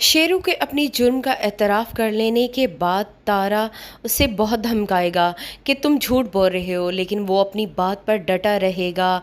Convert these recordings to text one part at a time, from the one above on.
शेरू के अपनी जुर्म का एतराफ़ कर लेने के बाद तारा उसे बहुत धमकाएगा कि तुम झूठ बोल रहे हो, लेकिन वो अपनी बात पर डटा रहेगा।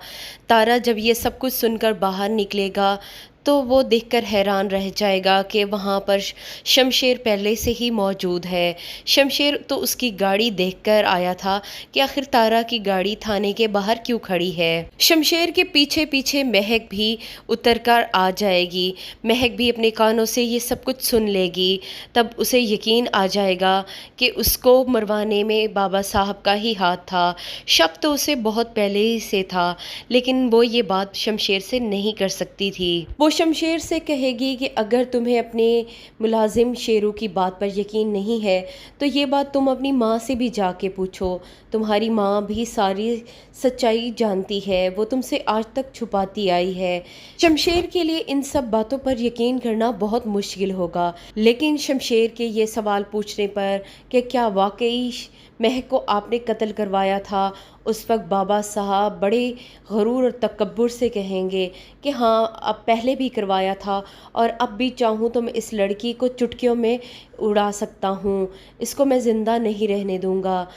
तारा जब ये सब कुछ सुनकर बाहर निकलेगा तो वो देखकर हैरान रह जाएगा कि वहाँ पर शमशेर पहले से ही मौजूद है। शमशेर तो उसकी गाड़ी देखकर आया था कि आखिर तारा की गाड़ी थाने के बाहर क्यों खड़ी है। शमशेर के पीछे पीछे महक भी उतरकर आ जाएगी। महक भी अपने कानों से ये सब कुछ सुन लेगी। तब उसे यकीन आ जाएगा कि उसको मरवाने में बाबा साहब का ही हाथ था। शक तो उसे बहुत पहले ही से था, लेकिन वो ये बात शमशेर से नहीं कर सकती थी। वो शमशेर से कहेगी कि अगर तुम्हें अपने मुलाजिम शेरू की बात पर यकीन नहीं है तो ये बात तुम अपनी माँ से भी जाके पूछो। तुम्हारी माँ भी सारी सच्चाई जानती है, वो तुमसे आज तक छुपाती आई है। शमशेर के लिए इन सब बातों पर यकीन करना बहुत मुश्किल होगा, लेकिन शमशेर के ये सवाल पूछने पर कि क्या वाकई महक को आपने कत्ल करवाया था, उस वक्त बाबा साहब बड़े गरूर और तकब्बुर से कहेंगे कि हाँ, अब पहले भी करवाया था और अब भी चाहूँ तो मैं इस लड़की को चुटकियों में उड़ा सकता हूँ, इसको मैं ज़िंदा नहीं रहने दूँगा।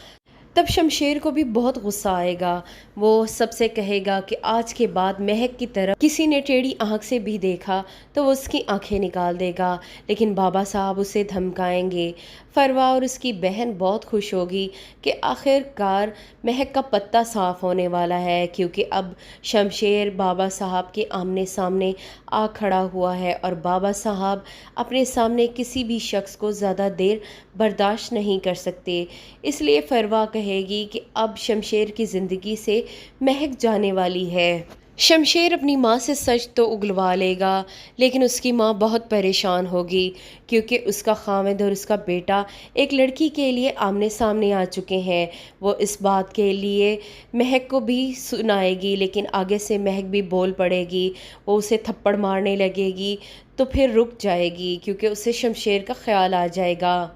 तब शमशेर को भी बहुत गुस्सा आएगा। वो सबसे कहेगा कि आज के बाद महक की तरफ किसी ने टेढ़ी आंख से भी देखा तो वो उसकी आंखें निकाल देगा। लेकिन बाबा साहब उसे धमकाएंगे। फरवा और उसकी बहन बहुत खुश होगी कि आखिरकार महक का पत्ता साफ होने वाला है, क्योंकि अब शमशेर बाबा साहब के आमने सामने आ खड़ा हुआ है और बाबा साहब अपने सामने किसी भी शख्स को ज़्यादा देर बर्दाश्त नहीं कर सकते। इसलिए फरवा कहेगी कि अब शमशेर की ज़िंदगी से महक जाने वाली है। शमशेर अपनी माँ से सच तो उगलवा लेगा, लेकिन उसकी माँ बहुत परेशान होगी, क्योंकि उसका खामिद और उसका बेटा एक लड़की के लिए आमने सामने आ चुके हैं। वो इस बात के लिए महक को भी सुनाएगी, लेकिन आगे से महक भी बोल पड़ेगी। वो उसे थप्पड़ मारने लगेगी तो फिर रुक जाएगी, क्योंकि उसे शमशेर का ख्याल आ जाएगा।